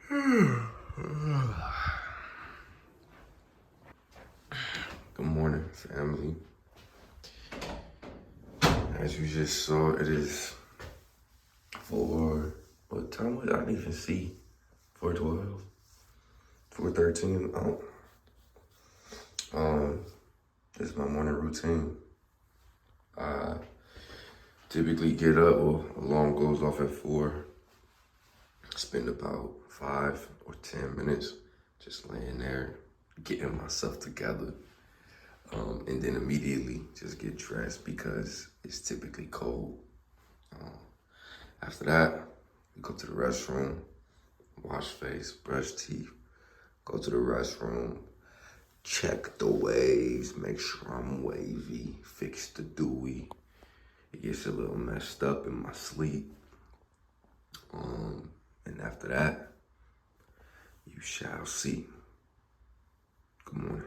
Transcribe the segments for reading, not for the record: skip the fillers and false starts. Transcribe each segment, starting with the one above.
Good morning, family. As you just saw, it is what time was it? I didn't even see. 4:12, 4:13. This is my morning routine. I typically get up, well, alarm goes off at 4. Spend about 5 or 10 minutes just laying there, getting myself together. And then immediately just get dressed because it's typically cold. After that, we go to the restroom, wash face, brush teeth, go to the restroom, check the waves, make sure I'm wavy, fix the dewy. It gets a little messed up in my sleep. And after that, you shall see. Good morning.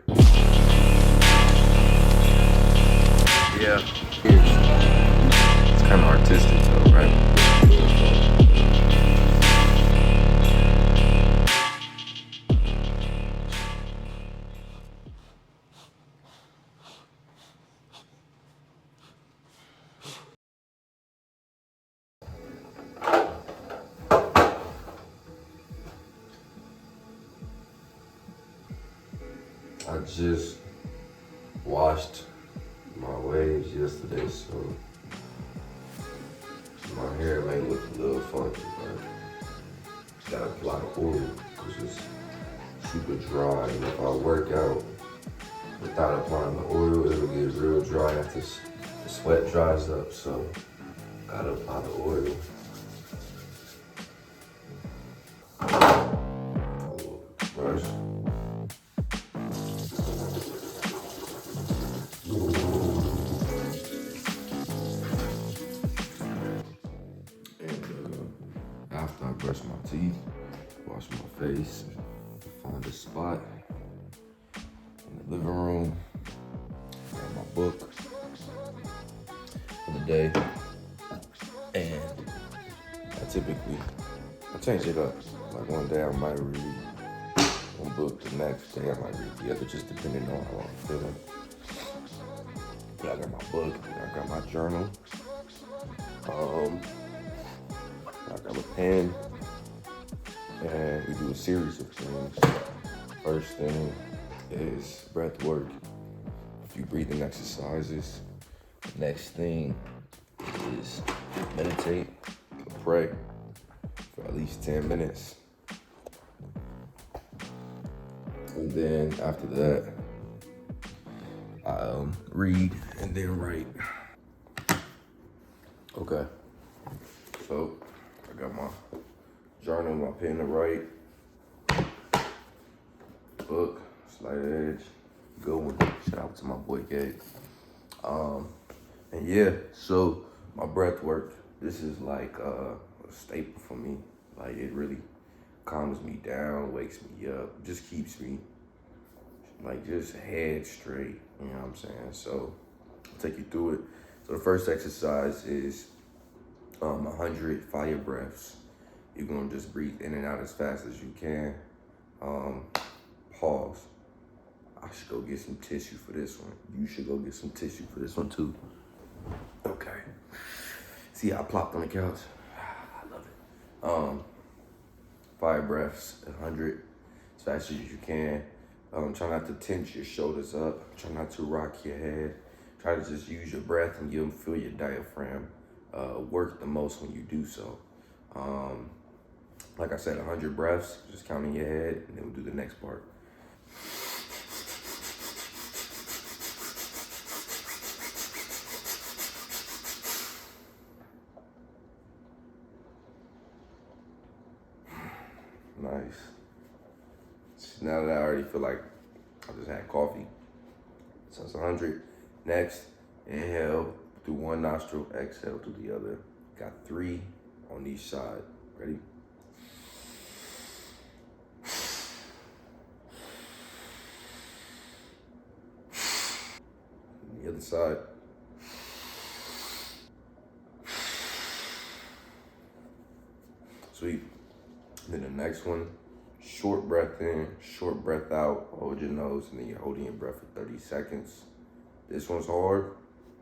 Yeah, it's kind of artistic though, right? I just washed my waves yesterday, so my hair may look a little funky, but got a lot of oil because it's super dry. And if I work out without applying the oil, it'll get real dry after the sweat dries up. So gotta apply the oil. Brush. And after I brush my teeth, wash my face, find a spot in the living room, grab my book for the day, and I change it up. Like one day I might read one book, the next day I might read the other, just depending on how I'm feeling. But I got my book, I got my journal, I got a pen, and we do a series of things. First thing is breath work, a few breathing exercises. Next thing is meditate, pray for at least 10 minutes. And then after that, I read and then write. Okay, so I got my journal, my pen to write, book, Slight Edge, good one. Shout out to my boy Gabe. And yeah, so my breath work, this is like a staple for me. Like it really calms me down, wakes me up, just keeps me like just head straight, you know what I'm saying? So I'll take you through it. So the first exercise is 100 fire breaths. You're gonna just breathe in and out as fast as you can. Pause. I should go get some tissue for this one. You should go get some tissue for this one too. Okay. See how I plopped on the couch? I love it. Fire breaths, 100 as fast as you can. Try not to tense your shoulders up. Try not to rock your head. Try to just use your breath and you'll feel your diaphragm work the most when you do so. Like I said, 100 breaths, just counting your head, and then we'll do the next part. Nice. Now that I already feel like I just had coffee. So it's 100. Next, inhale through one nostril, exhale through the other. Got 3 on each side. Ready? The other side. Sweet. Then the next one, Short breath in, short breath out, hold your nose, and then you're holding your breath for 30 seconds. This one's hard,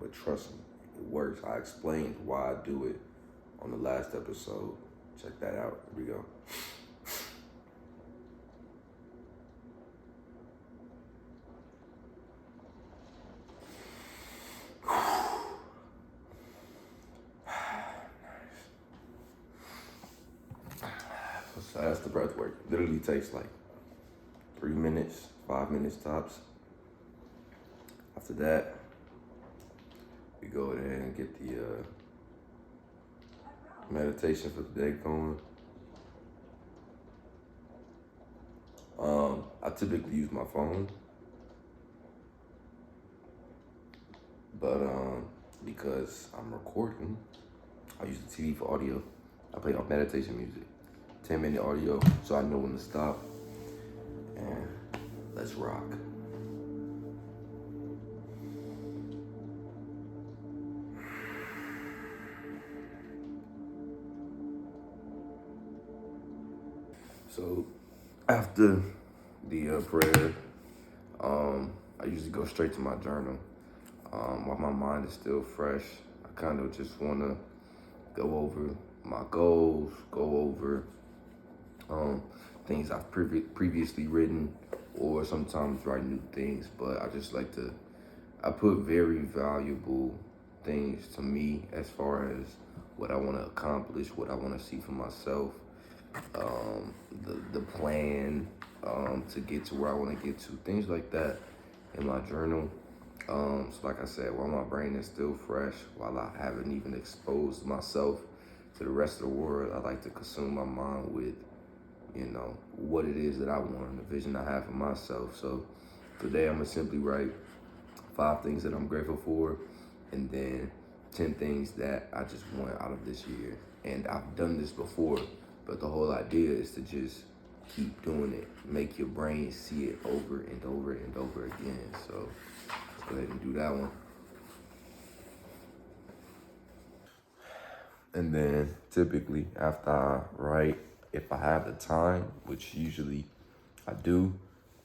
but trust me, it works. I explained why I do it on the last episode. Check that out. Here we go. So that's the breath work. Literally takes like 3 minutes, 5 minutes tops. After that, we go ahead and get the meditation for the day going. I typically use my phone, but because I'm recording, I use the TV for audio. I play off meditation music, 10-minute audio, so I know when to stop. And let's rock. So after the prayer, I usually go straight to my journal. While my mind is still fresh, I kind of just want to go over my goals, go over things I've previously written, or sometimes write new things. But I just like to, I put very valuable things to me as far as what I want to accomplish, what I want to see for myself, the plan to get to where I want to get to, things like that in my journal. So like I said, while my brain is still fresh, while I haven't even exposed myself to the rest of the world, I like to consume my mind with, you know, what it is that I want and the vision I have for myself. So today I'm gonna simply write 5 things that I'm grateful for, and then 10 things that I just want out of this year. And I've done this before, but the whole idea is to just keep doing it. Make your brain see it over and over and over again. So let's go ahead and do that one. And then typically after I write, if I have the time, which usually I do,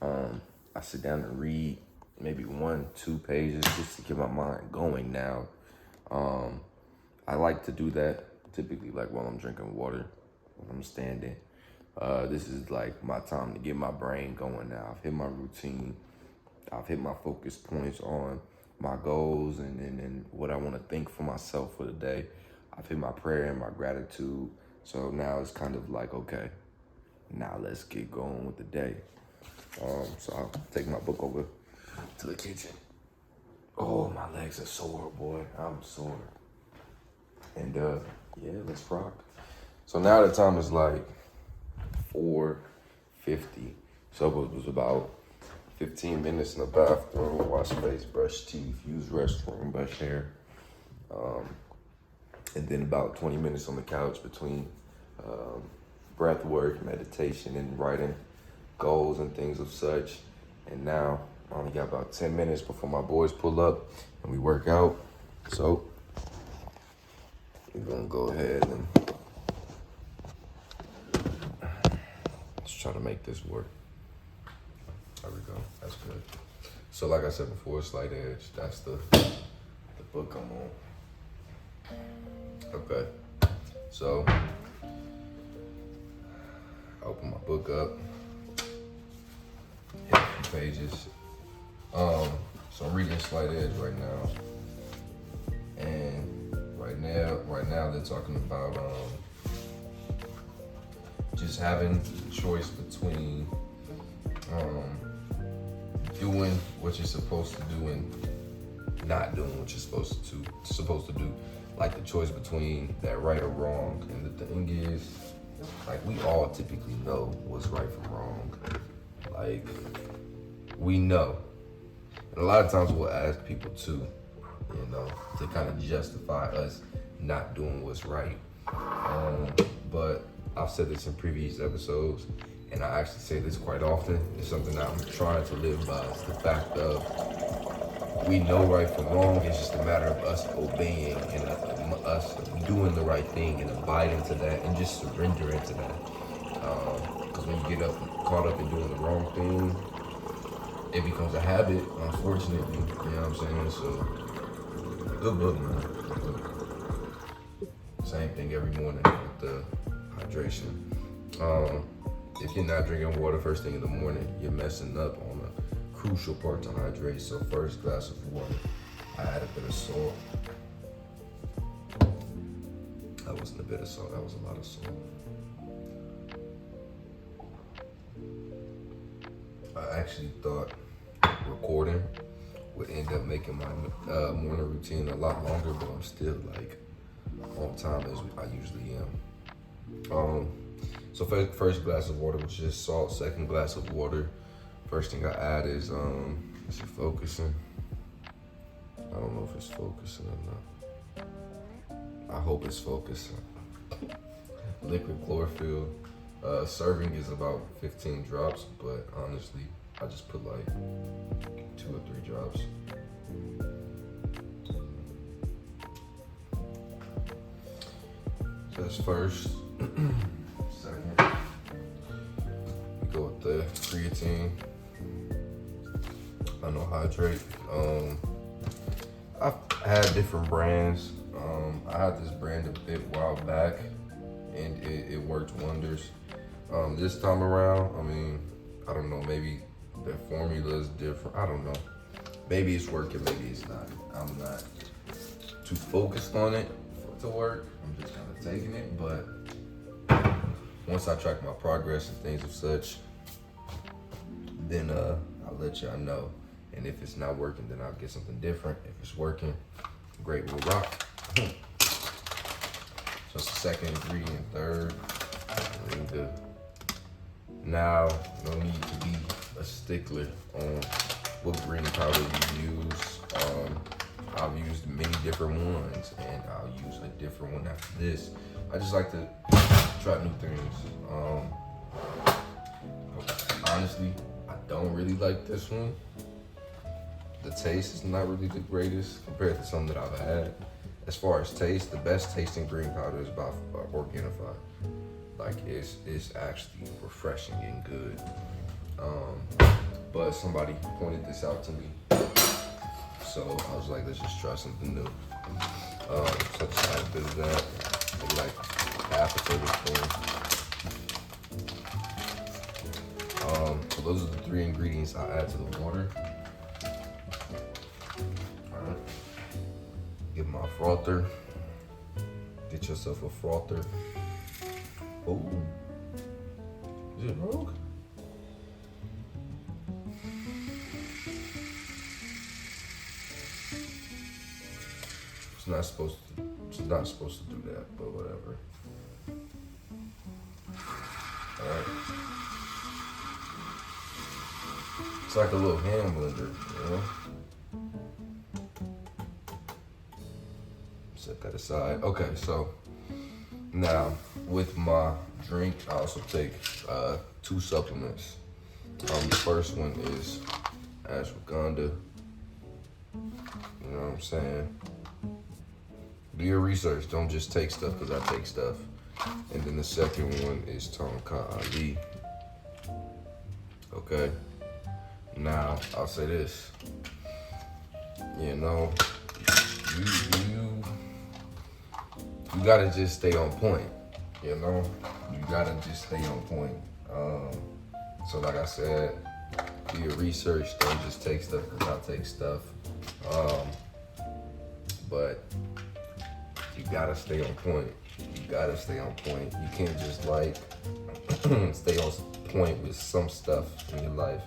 I sit down and read maybe 1-2 pages just to get my mind going now. I like to do that typically like while I'm drinking water, when I'm standing. This is like my time to get my brain going now. I've hit my routine. I've hit my focus points on my goals and what I want to think for myself for the day. I've hit my prayer and my gratitude. So now it's kind of like, okay, now let's get going with the day. So I'll take my book over to the kitchen. Oh, my legs are sore, boy. I'm sore. And yeah, let's rock. So now the time is like 4:50. So it was about 15 minutes in the bathroom, wash face, brush teeth, use restroom, brush hair. And then about 20 minutes on the couch between breath work, meditation, and writing goals and things of such. And now I only got about 10 minutes before my boys pull up and we work out. So we're gonna go ahead and let's try to make this work. There we go, that's good. So like I said before, Slight Edge, that's the book I'm on. Okay, so I open my book up, hit a few pages. So I'm reading Slight Edge right now, and right now they're talking about just having the choice between doing what you're supposed to do and not doing what you're supposed to do. Like the choice between that right or wrong. And the thing is, like, we all typically know what's right from wrong. Like, we know. And a lot of times we'll ask people too, you know, to kind of justify us not doing what's right. But I've said this in previous episodes, and I actually say this quite often. It's something that I'm trying to live by. It's the fact of we know right from wrong. It's just a matter of us obeying and us doing the right thing and abiding to that and just surrendering to that. Because when you get caught up in doing the wrong thing, it becomes a habit, unfortunately. You know what I'm saying? So, good book, man. Good book. Same thing every morning with the hydration. If you're not drinking water first thing in the morning, you're messing up on a crucial part to hydrate. So first glass of water, I add a bit of salt. That wasn't a bit of salt, that was a lot of salt. I actually thought recording would end up making my morning routine a lot longer, but I'm still like on time as I usually am. So first glass of water was just salt. Second glass of water, first thing I add is it focusing? I don't know if it's focusing or not. I hope it's focusing. Liquid chlorophyll. Serving is about 15 drops, but honestly, I just put like 2 or 3 drops. So that's first. Second, we go with the creatine. I know hydrate. I've had different brands. I had this brand a bit while back, and it worked wonders. This time around, I mean, I don't know, maybe the formula is different. I don't know. Maybe it's working, maybe it's not. I'm not too focused on it for it to work. I'm just kind of taking it, but once I track my progress and things of such, then I'll let y'all know. And if it's not working, then I'll get something different. If it's working, great, we'll rock. So it's the second ingredient, third. Really good. Now, no need to be a stickler on what green powder you use. I've used many different ones, and I'll use a different one after this. I just like to try new things. Honestly, I don't really like this one. The taste is not really the greatest compared to some that I've had. As far as taste, the best tasting green powder is by Organifi. Like it's actually refreshing and good. But somebody pointed this out to me, so I was like, let's just try something new. So I just add a bit of that, maybe like half a tablespoon. So those are the 3 ingredients I add to the water. Alright. Get my frother. Get yourself a frother. Oh, is it rogue? It's not supposed to do that, but whatever. All right. It's like a little hand blender, you know? Set that aside. Okay, so now with my drink, I also take 2 supplements. The first one is ashwagandha. You know what I'm saying? Do your research. Don't just take stuff because I take stuff. And then the second one is Tonka Ali. Okay. Now I'll say this. You know, you gotta just stay on point. You know, you gotta just stay on point. So like I said, do your research. Don't just take stuff because I take stuff. But you gotta stay on point. You gotta stay on point. You can't just like stay on point with some stuff in your life.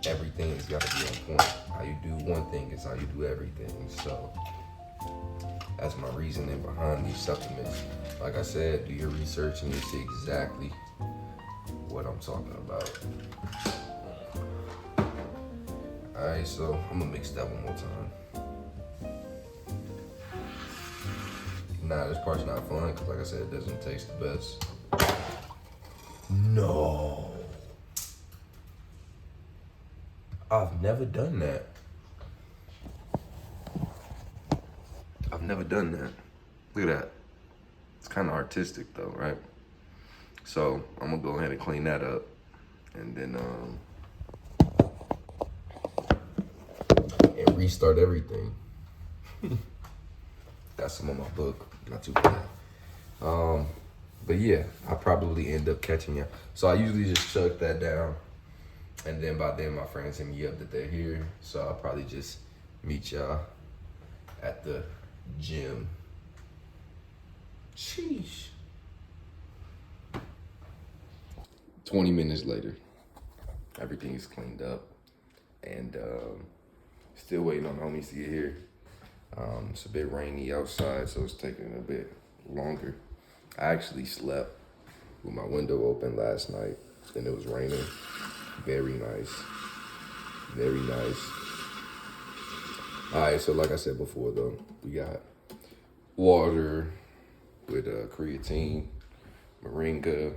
Everything's gotta be on point. How you do one thing is how you do everything. So that's my reasoning behind these supplements. Like I said, do your research and you see exactly what I'm talking about. Alright, so I'm gonna mix that one more time. Nah, this part's not fun because like I said, it doesn't taste the best. No. I've never done that. I've never done that. Look at that. It's kind of artistic though, right? So I'm gonna go ahead and clean that up, and then and restart everything. Got some on my book, not too bad. But yeah, I probably end up catching you. So I usually just chuck that down, and then by then my friends hit me up that they're here. So I'll probably just meet y'all at the gym. Sheesh. 20 minutes later, everything is cleaned up, and still waiting on homies to get here. It's a bit rainy outside, so it's taking a bit longer. I actually slept with my window open last night, and it was raining. Very nice. Very nice. All right, so like I said before, though, we got water with creatine, moringa,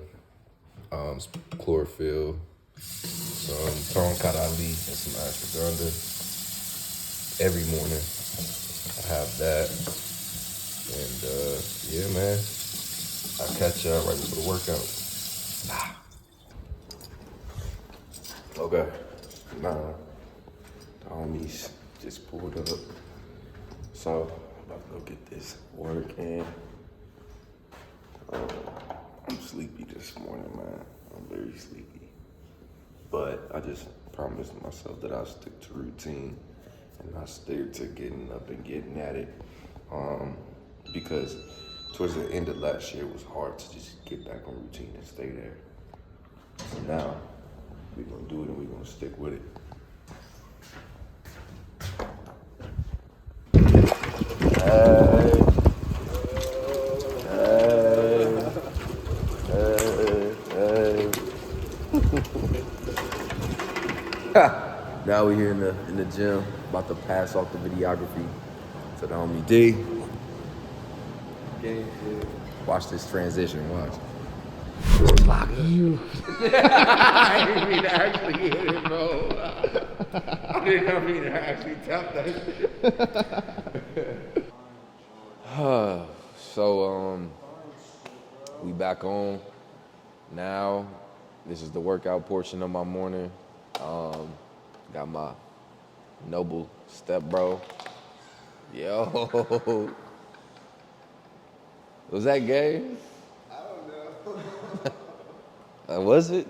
chlorophyll, some tonkat ali, and some ashwagandha. Every morning, I have that. And yeah, man, I'll catch y'all right before the workout. Okay. Nah, the homies just pulled up. So, I'm about to go get this water can. I'm sleepy this morning, man. I'm very sleepy. But I just promised myself that I'll stick to routine and I stick to getting up and getting at it. Because towards the end of last year, it was hard to just get back on routine and stay there. So now, we're gonna do it and we're gonna stick with it. Now we're here in the gym, about to pass off the videography to the homie D. Watch this transition, watch. You. I didn't mean to actually hit it, bro. I didn't mean to actually tap that shit. So, we back on now. This is the workout portion of my morning. Got my noble step bro. Yo. Was that gay? I don't know. Was it?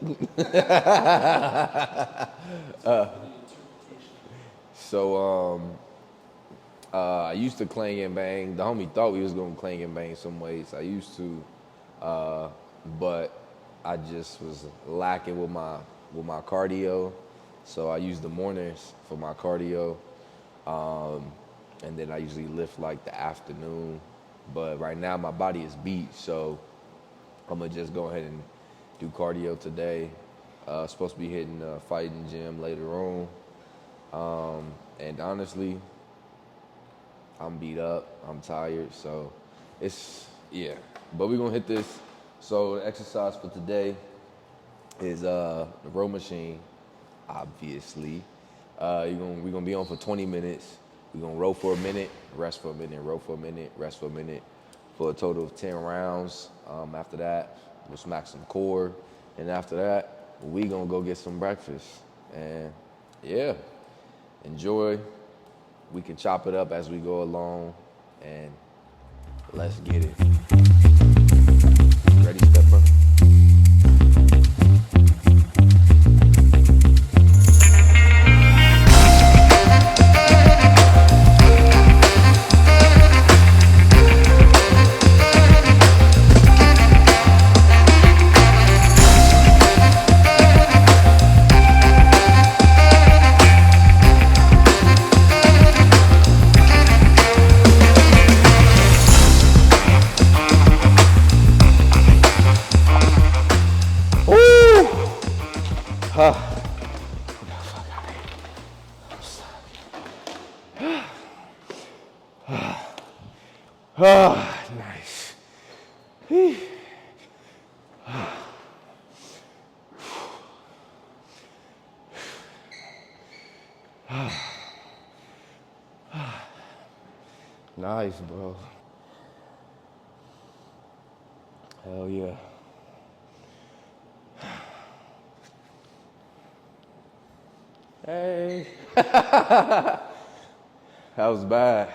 I used to clang and bang. The homie thought we was gonna clang and bang some weights. I used to, but I just was lacking with my cardio. So I use the mornings for my cardio, and then I usually lift like the afternoon. But right now my body is beat, so I'm gonna just go ahead and do cardio today. Supposed to be hitting the fighting gym later on. And honestly, I'm beat up, I'm tired, so yeah. But we're gonna hit this. So the exercise for today is the row machine, obviously. We're gonna be on for 20 minutes. We're gonna row for a minute, rest for a minute, row for a minute, rest for a minute, for a total of 10 rounds. After that, we'll smack some core. And after that, we gonna go get some breakfast. And yeah, enjoy. We can chop it up as we go along, and let's get it. Ready, stepper? Nice. Nice, bro. Hell yeah. Hey. That was bad.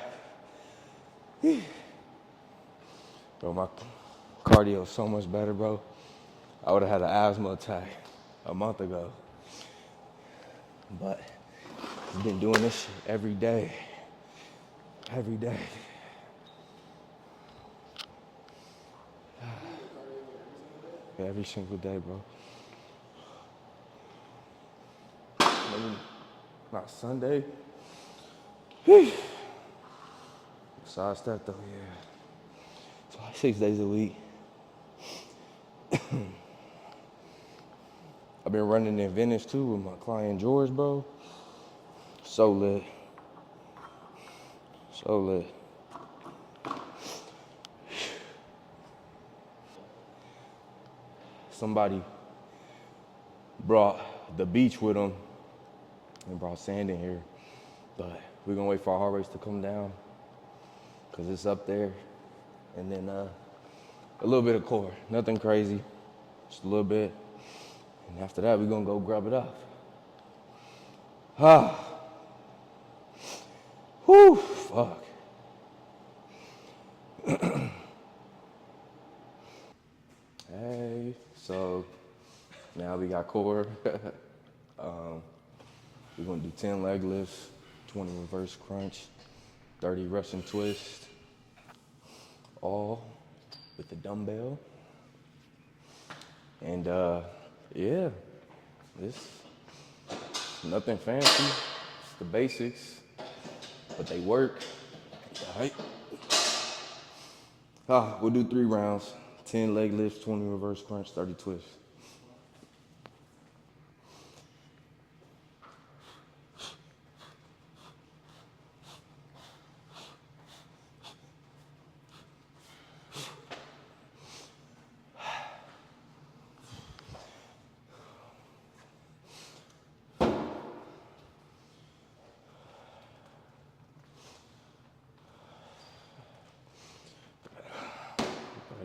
Bro, my cardio is so much better, bro. I would have had an asthma attack a month ago. But I've been doing this shit every day. Every day. Every single day, bro. Maybe not Sunday. Besides that, though, yeah. It's like 6 days a week. I've been running in Venice, too, with my client George, bro. So lit. So lit. Somebody brought the beach with them and brought sand in here. But we're gonna wait for our heart rates to come down because it's up there. And then a little bit of core, nothing crazy, just a little bit. And after that, we're gonna go grub it up. Whew, fuck. Hey, so now we got core. We're gonna do 10 leg lifts, 20 reverse crunch, 30 Russian twist, all with the dumbbell. And yeah, it's nothing fancy, it's the basics, but they work. All right. We'll do 3 rounds, 10 leg lifts, 20 reverse crunch, 30 twists.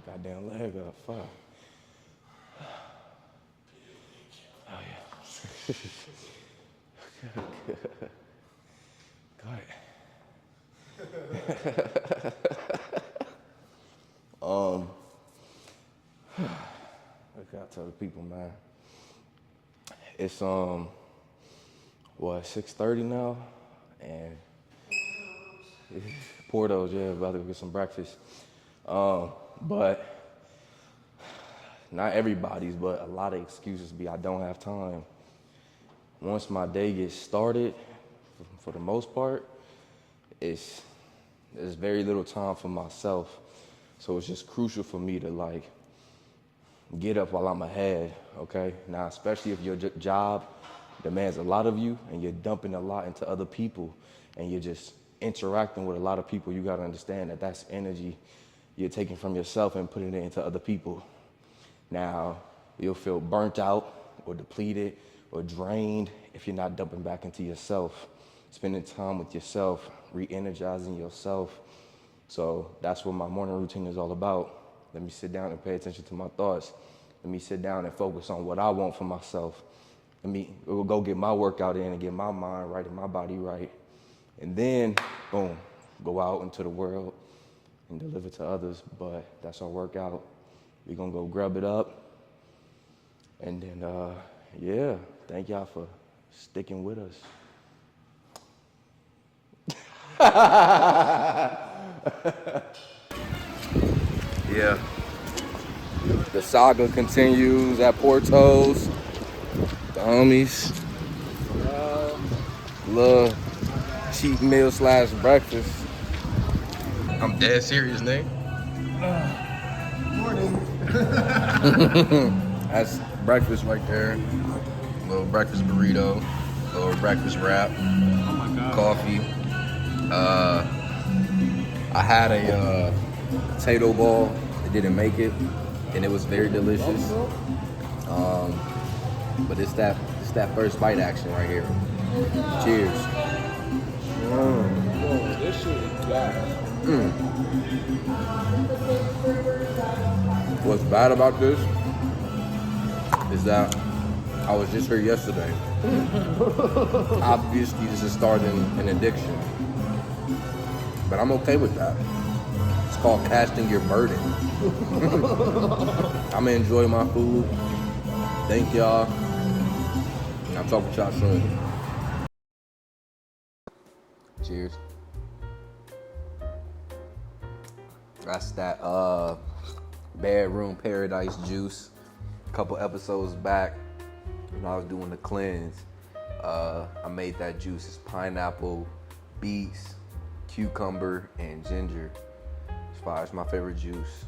Goddamn leg up, fuck. Oh yeah. Go ahead. I gotta tell the people, man. It's 6:30 now, and Portos, yeah, about to go get some breakfast. But not everybody's, but a lot of excuses be I don't have time. Once my day gets started, for the most part, there's very little time for myself. So it's just crucial for me to like get up while I'm ahead, okay? Now, especially if your job demands a lot of you and you're dumping a lot into other people and you're just interacting with a lot of people, you gotta understand that that's energy you're taking from yourself and putting it into other people. Now, you'll feel burnt out or depleted or drained if you're not dumping back into yourself, spending time with yourself, re-energizing yourself. So that's what my morning routine is all about. Let me sit down and pay attention to my thoughts. Let me sit down and focus on what I want for myself. Let me go get my workout in and get my mind right and my body right. And then, boom, go out into the world and deliver to others. But that's our workout. We're gonna go grub it up. And then, yeah, thank y'all for sticking with us. Yeah. The saga continues at Portos. The homies. Little cheap meal / breakfast. I'm dead serious, nigga. Morning. That's breakfast right there. Little breakfast burrito. Little breakfast wrap. Oh my God. Coffee. I had a potato ball. It didn't make it, and it was very delicious. But it's that first bite action right here. Cheers. Whoa, this shit is bad. What's bad about this is that I was just here yesterday. Obviously, this is starting an addiction. But I'm okay with that. It's called casting your burden. I'm gonna enjoy my food. Thank y'all. I'll talk with y'all soon. Cheers. That's that bedroom paradise juice. A couple episodes back when I was doing the cleanse, I made that juice. It's pineapple, beets, cucumber, and ginger. It's my favorite juice.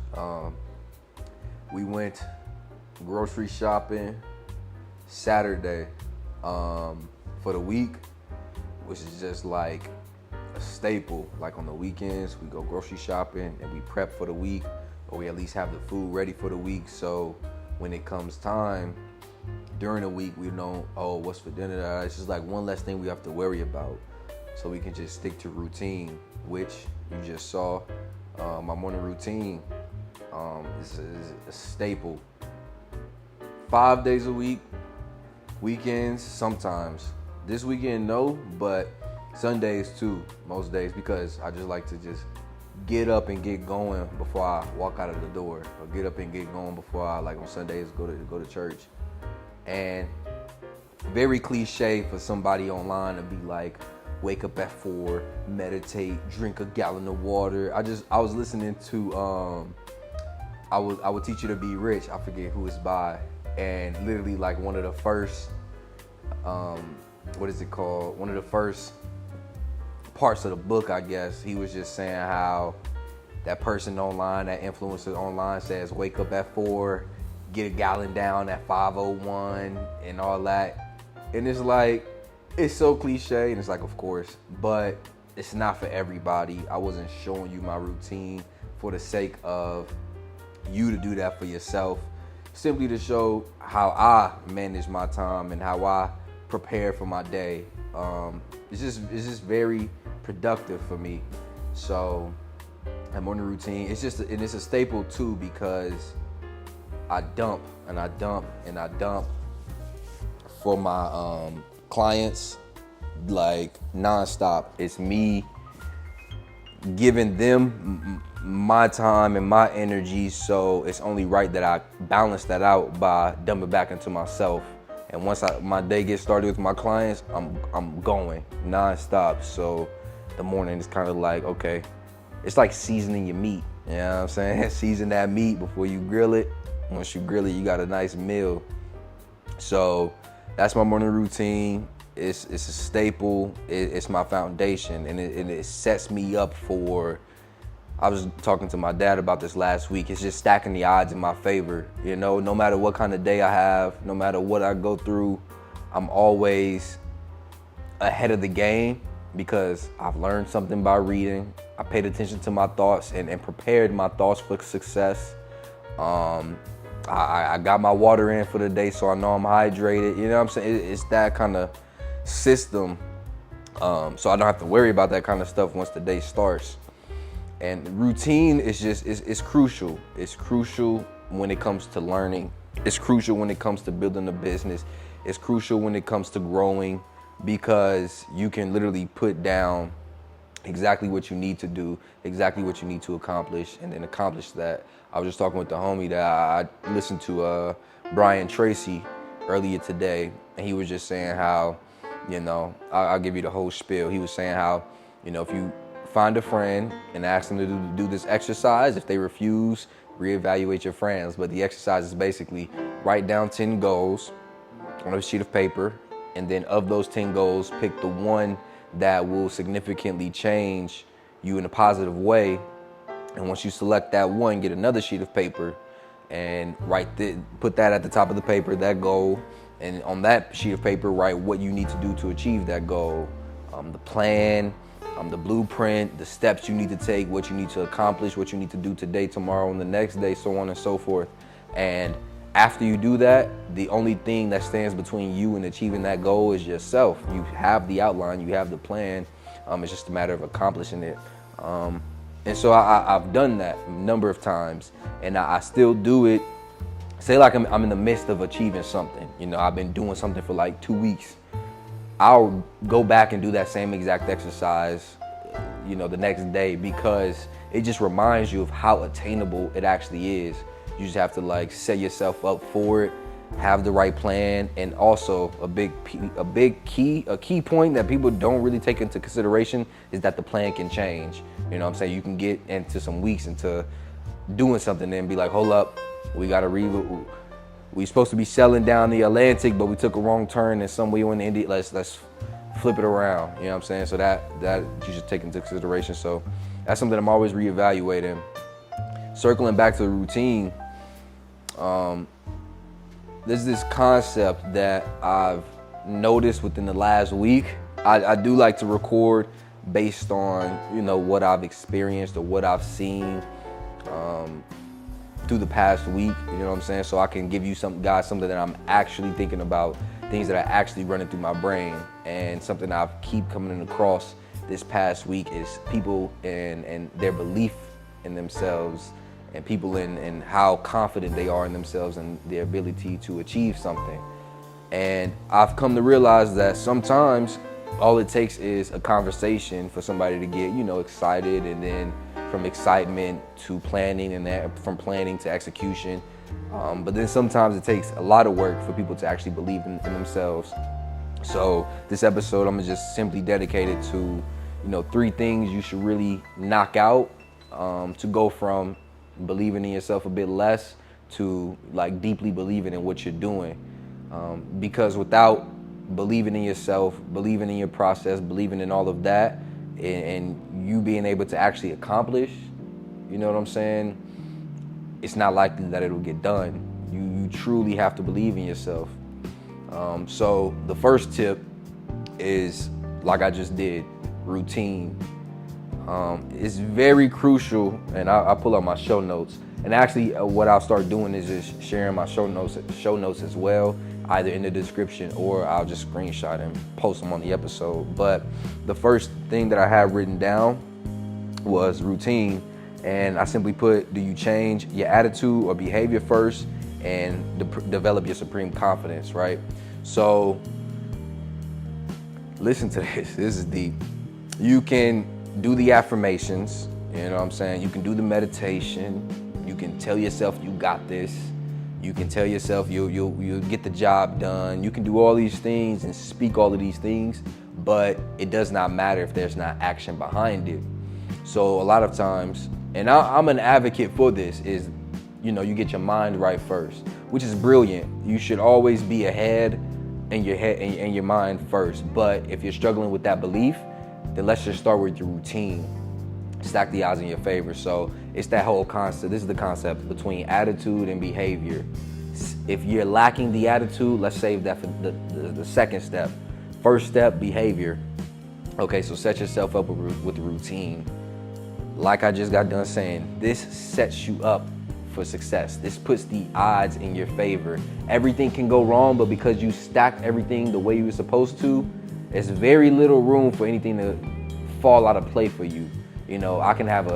We went grocery shopping Saturday for the week, which is just like a staple. Like on the weekends, we go grocery shopping and we prep for the week, or we at least have the food ready for the week. So when it comes time during the week, we know, oh, what's for dinner? It's just like one less thing we have to worry about. So we can just stick to routine, which you just saw. My morning routine is a staple. 5 days a week, weekends sometimes. This weekend, no, but Sundays too, most days, because I just like to just get up and get going before I walk out of the door, or get up and get going before I, like on Sundays, go to church. And very cliche for somebody online to be like, wake up at 4, meditate, drink a gallon of water. I was listening to I Would Teach You to Be Rich. I forget who it's by, and literally like one of the first what is it called? One of the first parts of the book, I guess, he was just saying how that person online, that influencer online says, wake up at 4, get a gallon down at 5:01 and all that. And it's like, it's so cliche, and it's like, of course, but it's not for everybody. I wasn't showing you my routine for the sake of you to do that for yourself, simply to show how I manage my time and how I prepare for my day. It's just very productive for me. So that morning routine, it's a staple too, because I dump and I dump and I dump for my clients like nonstop. It's me giving them my time and my energy, so it's only right that I balance that out by dumping back into myself. And once my day gets started with my clients, I'm going nonstop. So the morning is kind of like, okay, it's like seasoning your meat. You know what I'm saying? Season that meat before you grill it. Once you grill it, you got a nice meal. So that's my morning routine. It's a staple. It's my foundation, and it sets me up for. I was talking to my dad about this last week. It's just stacking the odds in my favor. You know, no matter what kind of day I have, no matter what I go through, I'm always ahead of the game because I've learned something by reading. I paid attention to my thoughts and prepared my thoughts for success. I got my water in for the day, so I know I'm hydrated. You know what I'm saying? It's that kind of system. So I don't have to worry about that kind of stuff once the day starts. And routine is it's crucial. It's crucial when it comes to learning. It's crucial when it comes to building a business. It's crucial when it comes to growing, because you can literally put down exactly what you need to do, exactly what you need to accomplish, and then accomplish that. I was just talking with the homie that I listened to Brian Tracy earlier today, and he was just saying how, you know, I'll give you the whole spiel. He was saying how, you know, if you find a friend and ask them to do this exercise, if they refuse, reevaluate your friends. But the exercise is basically write down 10 goals on a sheet of paper, and then of those 10 goals, pick the one that will significantly change you in a positive way. And once you select that one, get another sheet of paper and put that at the top of the paper, that goal. And on that sheet of paper, write what you need to do to achieve that goal. The plan, the blueprint, the steps you need to take, what you need to accomplish, what you need to do today, tomorrow, and the next day, so on and so forth. And after you do that, the only thing that stands between you and achieving that goal is yourself. You have the outline, you have the plan. It's just a matter of accomplishing it. And so I've done that a number of times, and I still do it say like I'm in the midst of achieving something. You know, I've been doing something for like 2 weeks. I'll go back and do that same exact exercise, you know, the next day, because it just reminds you of how attainable it actually is. You just have to like set yourself up for it, have the right plan, and also a key point that people don't really take into consideration is that the plan can change. You know what I'm saying? You can get into some weeks into doing something and be like, hold up, we gotta we supposed to be selling down the Atlantic, but we took a wrong turn and some way on the India. Let's flip it around. You know what I'm saying? So that you should take into consideration. So that's something I'm always reevaluating. Circling back to the routine, there's this concept that I've noticed within the last week. I do like to record based on, you know, what I've experienced or what I've seen through the past week, you know what I'm saying? So I can give you something that I'm actually thinking about, things that are actually running through my brain. And something I've keep coming across this past week is people and their belief in themselves, and people in how confident they are in themselves and their ability to achieve something. And I've come to realize that sometimes all it takes is a conversation for somebody to get, you know, excited, and then from excitement to planning, and then from planning to execution. But then sometimes it takes a lot of work for people to actually believe in themselves. So this episode, I'm gonna just simply dedicate it to, you know, 3 things you should really knock out to go from believing in yourself a bit less to like deeply believing in what you're doing. Because without believing in yourself, believing in your process, believing in all of that, and you being able to actually accomplish, you know what I'm saying, it's not likely that it'll get done. You truly have to believe in yourself. So the first tip is, like I just did, routine. It's very crucial, and I pull out my show notes. And actually, what I'll start doing is just sharing my show notes as well, either in the description or I'll just screenshot and post them on the episode. But the first thing that I had written down was routine, and I simply put, do you change your attitude or behavior first and develop your supreme confidence, right? So listen to this. This is deep. You can do the affirmations, you know what I'm saying? You can do the meditation. You can tell yourself you got this. You can tell yourself you'll get the job done. You can do all these things and speak all of these things, but it does not matter if there's not action behind it. So a lot of times, and I'm an advocate for this, is, you know, you get your mind right first, which is brilliant. You should always be ahead in your head and your mind first. But if you're struggling with that belief, then let's just start with your routine. Stack the odds in your favor. So it's that whole concept. This is the concept between attitude and behavior. If you're lacking the attitude, let's save that for the second step. First step, behavior. Okay, so set yourself up with the routine. Like I just got done saying, this sets you up for success. This puts the odds in your favor. Everything can go wrong, but because you stacked everything the way you were supposed to, there's very little room for anything to fall out of play for you. You know, I can have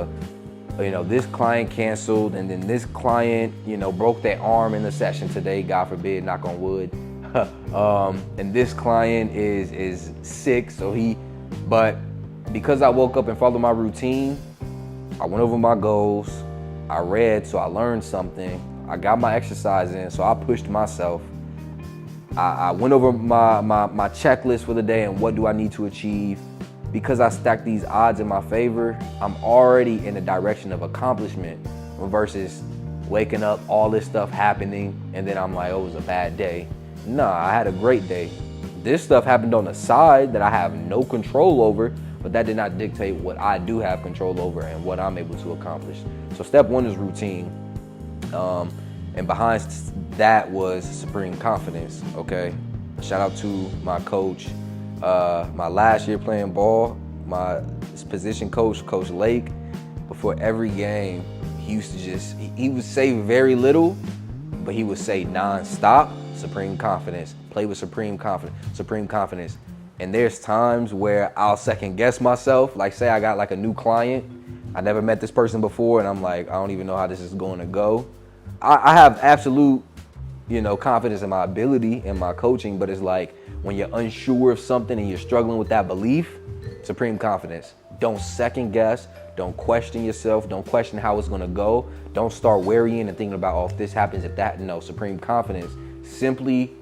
this client canceled, and then this client, you know, broke their arm in the session today, God forbid, knock on wood. And this client is sick, but because I woke up and followed my routine, I went over my goals, I read, so I learned something, I got my exercise in, so I pushed myself. I went over my checklist for the day and what do I need to achieve. Because I stacked these odds in my favor, I'm already in the direction of accomplishment versus waking up, all this stuff happening, and then I'm like, oh, it was a bad day. Nah, I had a great day. This stuff happened on the side that I have no control over, but that did not dictate what I do have control over and what I'm able to accomplish. So step 1 is routine. And behind that was supreme confidence, okay? Shout out to my coach. My last year playing ball, my position coach, Coach Lake, before every game, he used to he would say very little, but he would say non-stop, supreme confidence, play with supreme confidence. And there's times where I'll second guess myself, like say I got like a new client, I never met this person before, and I'm like, I don't even know how this is going to go. I have absolute confidence in my ability and my coaching, but it's like when you're unsure of something and you're struggling with that belief, supreme confidence. Don't second guess. Don't question yourself. Don't question how it's gonna go. Don't start worrying and thinking about, if this happens, if that. No, supreme confidence. Simply,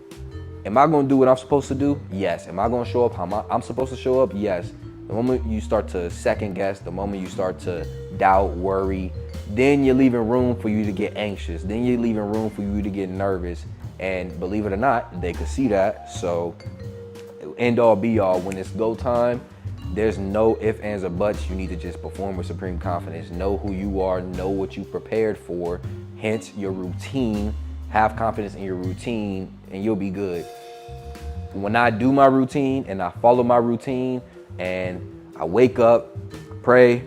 am I gonna do what I'm supposed to do? Yes. Am I gonna show up how I'm supposed to show up? Yes. The moment you start to second guess, the moment you start to doubt, worry, then you're leaving room for you to get anxious. Then you're leaving room for you to get nervous. And believe it or not, they could see that. So end all be all, when it's go time, there's no ifs, ands, or buts. You need to just perform with supreme confidence. Know who you are, know what you prepared for, hence your routine. Have confidence in your routine and you'll be good. When I do my routine and I follow my routine and I wake up, pray,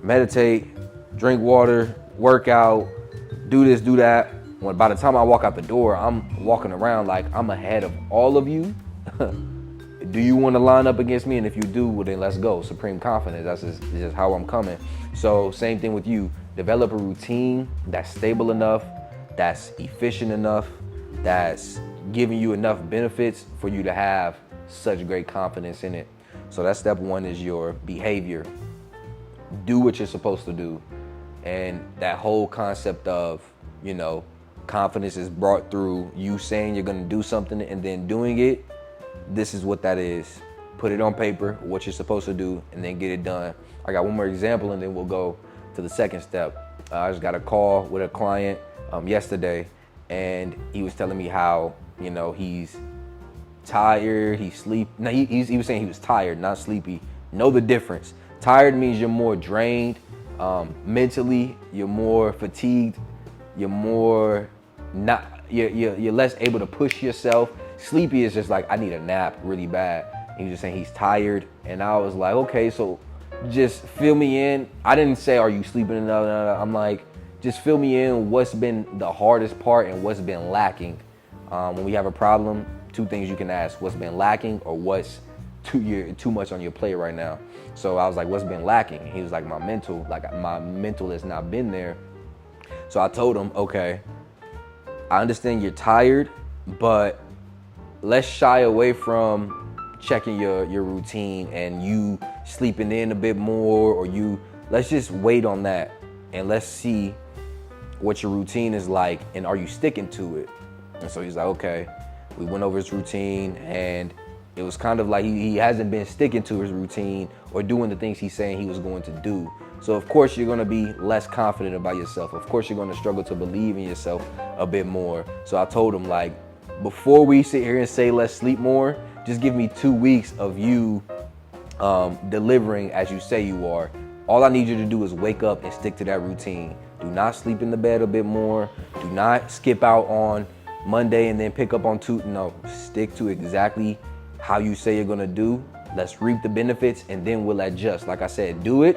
meditate, drink water, work out, do this, do that. By the time I walk out the door, I'm walking around like I'm ahead of all of you. Do you want to line up against me? And if you do, well then let's go. Supreme confidence, that's just how I'm coming. So same thing with you. Develop a routine that's stable enough, that's efficient enough, that's giving you enough benefits for you to have such great confidence in it. So that's step one, is your behavior. Do what you're supposed to do. And that whole concept of, confidence is brought through you saying you're gonna do something and then doing it. This is what that is. Put it on paper, what you're supposed to do, and then get it done. I got one more example and then we'll go to the second step. I just got a call with a client yesterday, and he was telling me how, he's tired, he was saying he was tired, not sleepy. Know the difference. Tired means you're more drained mentally, you're more fatigued, you're less able to push yourself. Sleepy is just like, I need a nap really bad. And he was just saying he's tired, and I was like, okay, so just fill me in. I didn't say, are you sleeping enough? I'm like, just fill me in what's been the hardest part and what's been lacking. When we have a problem, two things you can ask: what's been lacking, or what's too much on your plate right now. So I was like, what's been lacking? And he was like, my mental has not been there. So I told him, okay, I understand you're tired, but let's shy away from checking your routine and you sleeping in a bit more, or let's just wait on that and let's see what your routine is like and are you sticking to it. And so he's like, okay. We went over his routine, and it was kind of like he hasn't been sticking to his routine or doing the things he's saying he was going to do. So of course you're gonna be less confident about yourself. Of course you're gonna struggle to believe in yourself a bit more. So I told him, like, before we sit here and say let's sleep more, just give me 2 weeks of you delivering as you say you are. All I need you to do is wake up and stick to that routine. Do not sleep in the bed a bit more. Do not skip out on Monday and then pick up on Tuesday. No, stick to exactly how you say you're gonna do. Let's reap the benefits and then we'll adjust. Like I said, do it.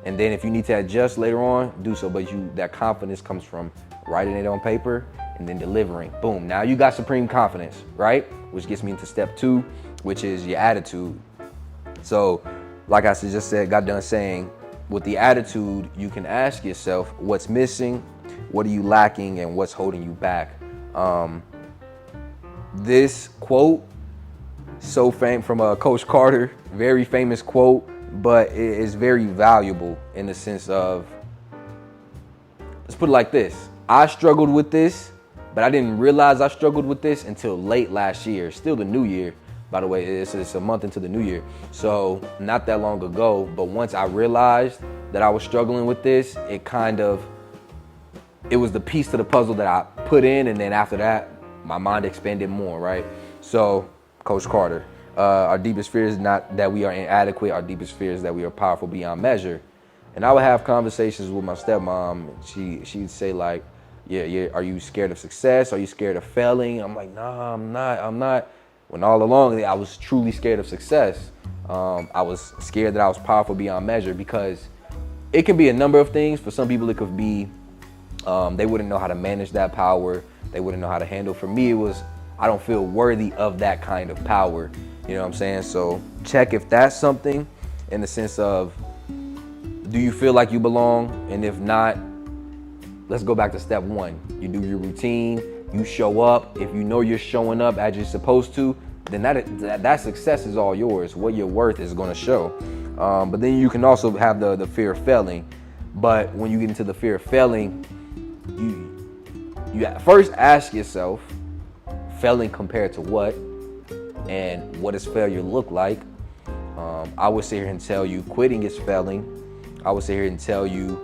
And then if you need to adjust later on, do so. But that confidence comes from writing it on paper and then delivering. Boom, now you got supreme confidence, right? Which gets me into step 2, which is your attitude. So like I got done saying, with the attitude, you can ask yourself what's missing, what are you lacking, and what's holding you back. This quote, so famous, from Coach Carter, very famous quote, but it is very valuable in the sense of, let's put it like this. I struggled with this, but I didn't realize I struggled with this until late last year. Still the new year, by the way. It's a month into the new year. So not that long ago, but once I realized that I was struggling with this, it was the piece to the puzzle that I put in, and then after that, my mind expanded more, right? So, Coach Carter, our deepest fear is not that we are inadequate. Our deepest fear is that we are powerful beyond measure. And I would have conversations with my stepmom. She'd say like, yeah, are you scared of success? Are you scared of failing? I'm like, nah, I'm not. When all along, I was truly scared of success. I was scared that I was powerful beyond measure, because it can be a number of things. For some people, it could be they wouldn't know how to manage that power. They wouldn't know how to handle. For me, it was, I don't feel worthy of that kind of power. You know what I'm saying? So check if that's something, in the sense of, do you feel like you belong? And if not, let's go back to step 1. You do your routine, You show up. If you know you're showing up as you're supposed to, then that success is all yours. What you're worth is going to show. But then you can also have the fear of failing. But when you get into the fear of failing, you first ask yourself, failing compared to what? And what does failure look like? I would sit here and tell you quitting is failing. I would sit here and tell you,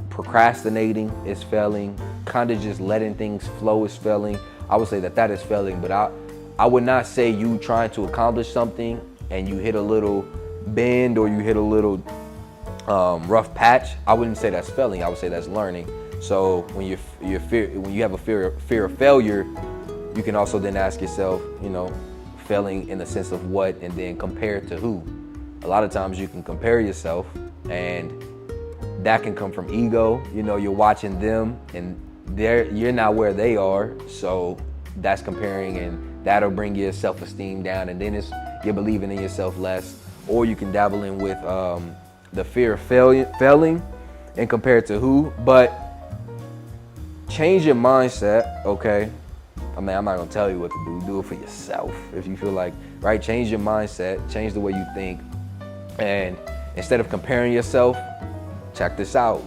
procrastinating is failing. Kind of just letting things flow is failing. I would say that is failing, but I would not say you trying to accomplish something and you hit a little bend or you hit a little rough patch. I wouldn't say that's failing. I would say that's learning. So when you have a fear of failure, you can also then ask yourself, failing in the sense of what, and then compare to who. A lot of times you can compare yourself, and that can come from ego. You're watching them, and you're not where they are, so that's comparing, and that'll bring your self-esteem down, and then you're believing in yourself less. Or you can dabble in with the fear of failing, and compare to who. But change your mindset, okay? I'm not gonna tell you what to do. Do it for yourself if you feel like, right? Change your mindset, change the way you think. And instead of comparing yourself, check this out.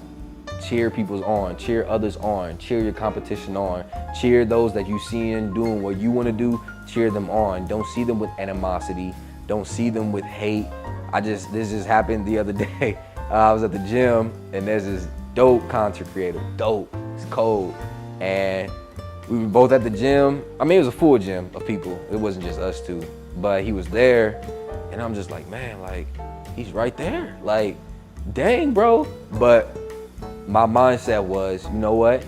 Cheer people on, cheer others on, cheer your competition on, cheer those that you see in doing what you wanna do, cheer them on. Don't see them with animosity. Don't see them with hate. This just happened the other day. I was at the gym and there's this dope content creator, it's cold. And we were both at the gym. It was a full gym of people. It wasn't just us two, but he was there. And I'm just like, man, like, he's right there. Like, dang, bro. But my mindset was, you know what?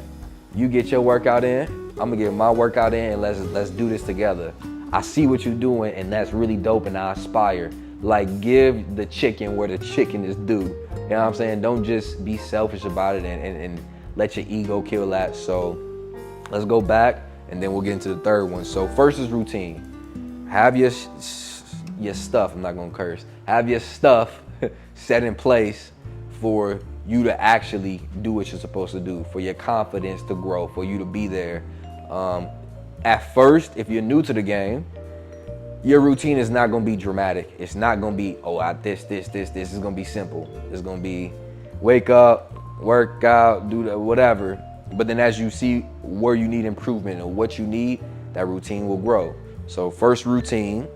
You get your workout in, I'm gonna get my workout in, and let's do this together. I see what you're doing, and that's really dope, and I aspire. Like, give the chicken where the chicken is due. You know what I'm saying? Don't just be selfish about it and let your ego kill that. So let's go back, and then we'll get into the third one. So first is routine. Have your stuff, I'm not gonna curse, have your stuff set in place for you to actually do what you're supposed to do, for your confidence to grow, for you to be there. At first, if you're new to the game, your routine is not gonna be dramatic. It's not gonna be, this. It's gonna be simple. It's gonna be wake up, work out, do whatever. But then as you see where you need improvement or what you need, that routine will grow. So first routine,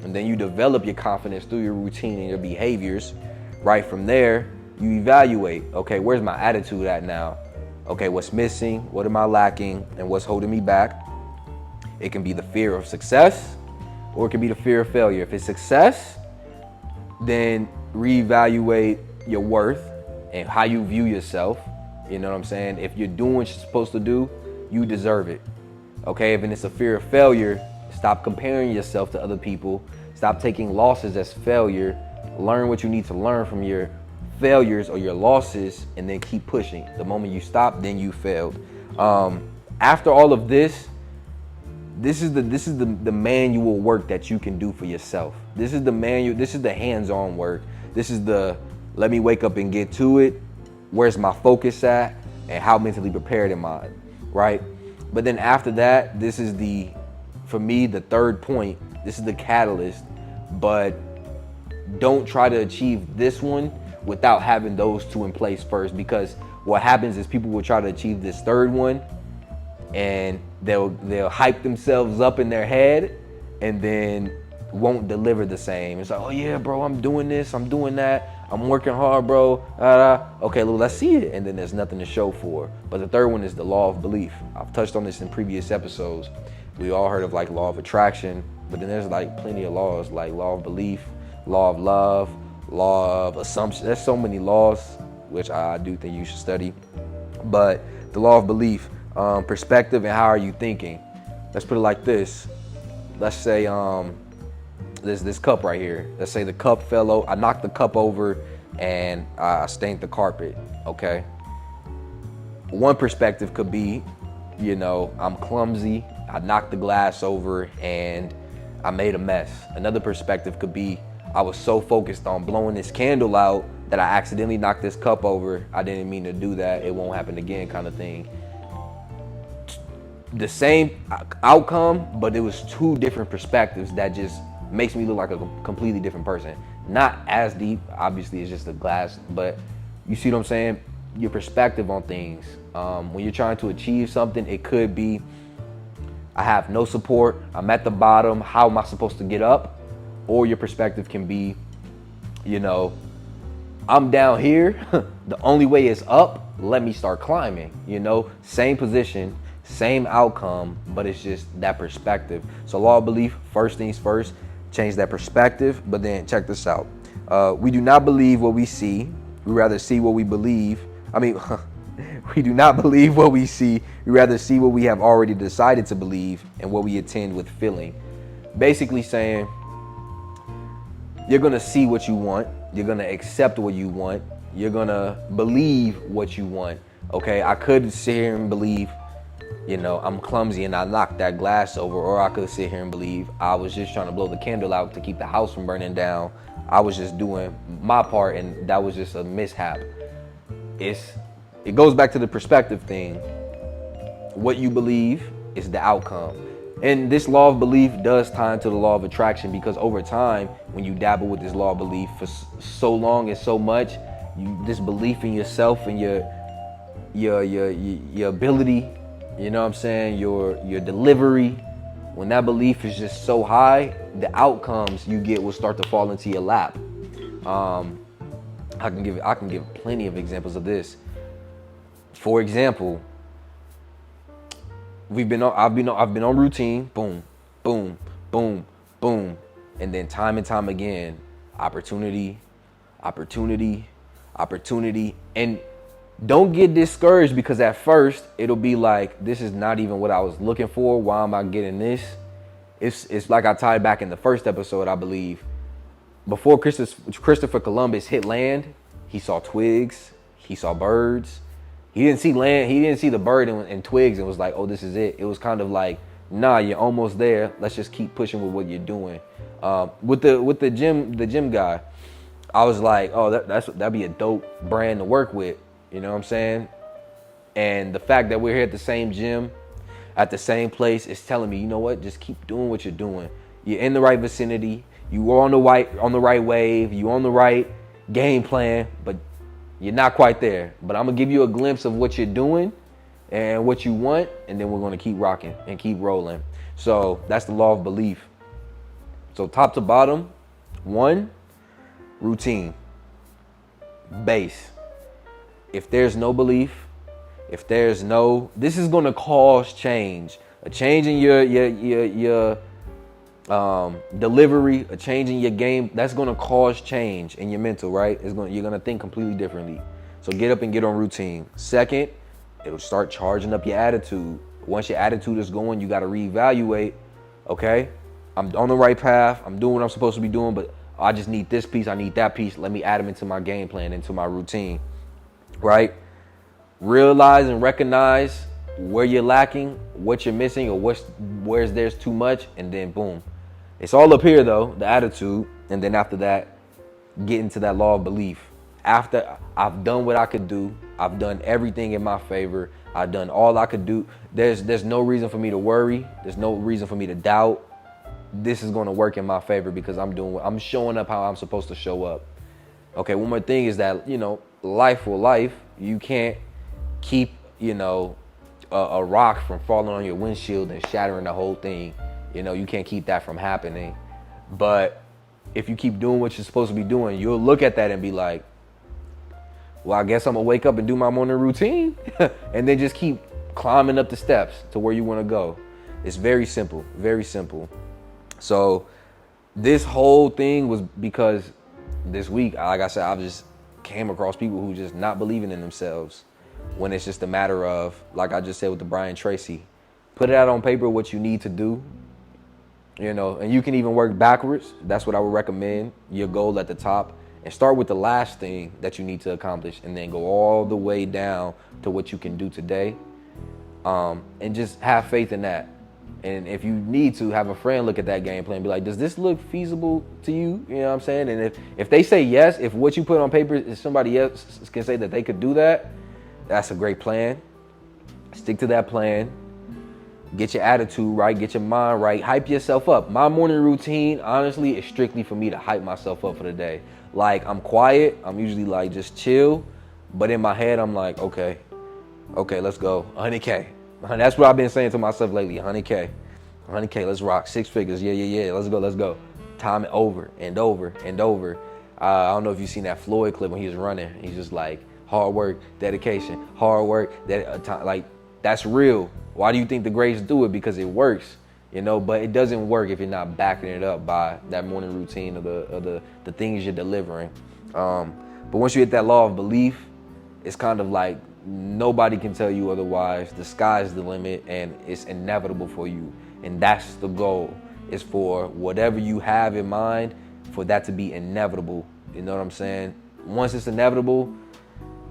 and then you develop your confidence through your routine and your behaviors. Right from there, you evaluate, okay, where's my attitude at now? Okay, what's missing? What am I lacking? And what's holding me back? It can be the fear of success, or it can be the fear of failure. If it's success, then reevaluate your worth and how you view yourself. You know what I'm saying? If you're doing what you're supposed to do, you deserve it. Okay, if it's a fear of failure, stop comparing yourself to other people. Stop taking losses as failure. Learn what you need to learn from your failures or your losses, and then keep pushing. The moment you stop, then you failed. After all of this, this is the manual work that you can do for yourself. This is the hands-on work. This is the let me wake up and get to it. Where's my focus at, and how mentally prepared am I, right? But then after that, this is for me, the third point. This is the catalyst, but don't try to achieve this one without having those two in place first, because what happens is people will try to achieve this third one, and they'll hype themselves up in their head, and then won't deliver the same. It's like, oh yeah, bro, I'm doing this, I'm doing that, I'm working hard, bro. Okay, well, let's see it, and then there's nothing to show for. But the third one is the law of belief. I've touched on this in previous episodes. We all heard of like law of attraction, but then there's like plenty of laws, like law of belief, law of love, law of assumption. There's so many laws, which I do think you should study. But the law of belief, perspective, and how are you thinking? Let's put it like this. Let's say there's this cup right here. Let's say the cup fell over. I knocked the cup over and I stained the carpet, okay? One perspective could be, I'm clumsy. I knocked the glass over and I made a mess. Another perspective could be, I was so focused on blowing this candle out that I accidentally knocked this cup over. I didn't mean to do that. It won't happen again, kind of thing. the same outcome, but it was two different perspectives that just makes me look like a completely different person. Not as deep, obviously it's just a glass, but you see what I'm saying? Your perspective on things. When you're trying to achieve something, it could be, I have no support, I'm at the bottom, how am I supposed to get up? Or your perspective can be, you know, I'm down here, the only way is up, let me start climbing, you know? Same position, same outcome, but it's just that perspective. So law of belief, first things first, change that perspective, but then check this out. We do not believe what we see, we rather see what we believe. We do not believe what we see, we rather see what we have already decided to believe and what we attend with feeling. Basically saying, you're gonna see what you want, you're gonna accept what you want, you're gonna believe what you want. Okay, I could sit here and believe, you know, I'm clumsy and I knocked that glass over, or I could sit here and believe I was just trying to blow the candle out to keep the house from burning down. I was just doing my part and that was just a mishap. It goes back to the perspective thing. What you believe is the outcome. And this law of belief does tie into the law of attraction, because over time, when you dabble with this law of belief for so long and so much, this belief in yourself and your ability, you know what I'm saying, your delivery, when that belief is just so high, the outcomes you get will start to fall into your lap. I can give plenty of examples of this. For example, I've been on routine, boom, boom, boom, boom, and then time and time again, opportunity, and don't get discouraged, because at first it'll be like, this is not even what I was looking for. Why am I getting this? It's like I tied back in the first episode, I believe. Before Christopher Columbus hit land, he saw twigs, he saw birds. He didn't see land, he didn't see the bird and twigs and was like, oh, this is it. It was kind of like, nah, you're almost there. Let's just keep pushing with what you're doing. With the gym guy, I was like, oh, that'd be a dope brand to work with. You know what I'm saying? And the fact that we're here at the same gym, at the same place, is telling me, you know what? Just keep doing what you're doing. You're in the right vicinity. You are on the right wave. You on the right game plan, but you're not quite there. But I'm gonna give you a glimpse of what you're doing and what you want, and then we're gonna keep rocking and keep rolling. So that's the law of belief. So top to bottom, 1, routine, base. If there's no belief, this is gonna cause change. A change in your delivery, a change in your game, that's gonna cause change in your mental, right? You're gonna think completely differently. So get up and get on routine. Second, it'll start charging up your attitude. Once your attitude is going, you gotta reevaluate. Okay, I'm on the right path, I'm doing what I'm supposed to be doing, but I just need this piece, I need that piece. Let me add them into my game plan, into my routine, right? Realize and recognize where you're lacking, what you're missing, or where's there's too much, and then boom. It's all up here though, the attitude, and then after that, get into that law of belief. After I've done what I could do, I've done everything in my favor, I've done all I could do, there's no reason for me to worry, there's no reason for me to doubt. This is gonna work in my favor because I'm showing up how I'm supposed to show up. Okay, one more thing is that, you know, life will life. You can't keep, you know, a rock from falling on your windshield and shattering the whole thing. You know, you can't keep that from happening. But if you keep doing what you're supposed to be doing, you'll look at that and be like, well, I guess I'm gonna wake up and do my morning routine and then just keep climbing up the steps to where you wanna go. It's very simple, very simple. So this whole thing was because this week, like I said, I've just came across people who just not believing in themselves, when it's just a matter of, like I just said with the Brian Tracy, put it out on paper what you need to do, you know, and you can even work backwards. That's what I would recommend. Your goal at the top, and start with the last thing that you need to accomplish, and then go all the way down to what you can do today, and just have faith in that. And if you need to, have a friend look at that game plan and be like, does this look feasible to you? You know what I'm saying? And if they say yes, if what you put on paper, if somebody else can say that they could do that, that's a great plan. Stick to that plan. Get your attitude right, get your mind right, hype yourself up. My morning routine, honestly, is strictly for me to hype myself up for the day. Like, I'm quiet, I'm usually like just chill, but in my head, I'm like, okay, let's go, 100K. That's what I've been saying to myself lately, 100K, let's rock, 6 figures, yeah, let's go. Time it over and over and over. I don't know if you've seen that Floyd clip when he was running. He's just like, hard work, dedication, hard work, like, that's real. Why do you think the greats do it? Because it works, you know, but it doesn't work if you're not backing it up by that morning routine of the things you're delivering. But once you hit that law of belief, it's kind of like nobody can tell you otherwise. The sky's the limit and it's inevitable for you. And that's the goal, is for whatever you have in mind, for that to be inevitable. You know what I'm saying? Once it's inevitable,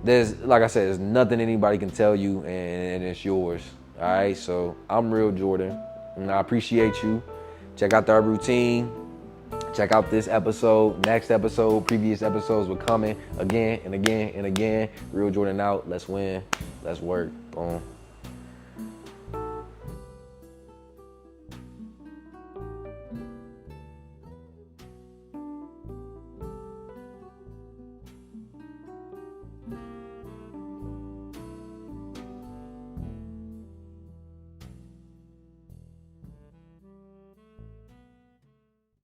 there's, like I said, there's nothing anybody can tell you, and it's yours. All right, so I'm Real Jordan, and I appreciate you. Check out our routine. Check out this episode, next episode, previous episodes were coming again and again and again. Real Jordan out. Let's win. Let's work. Boom.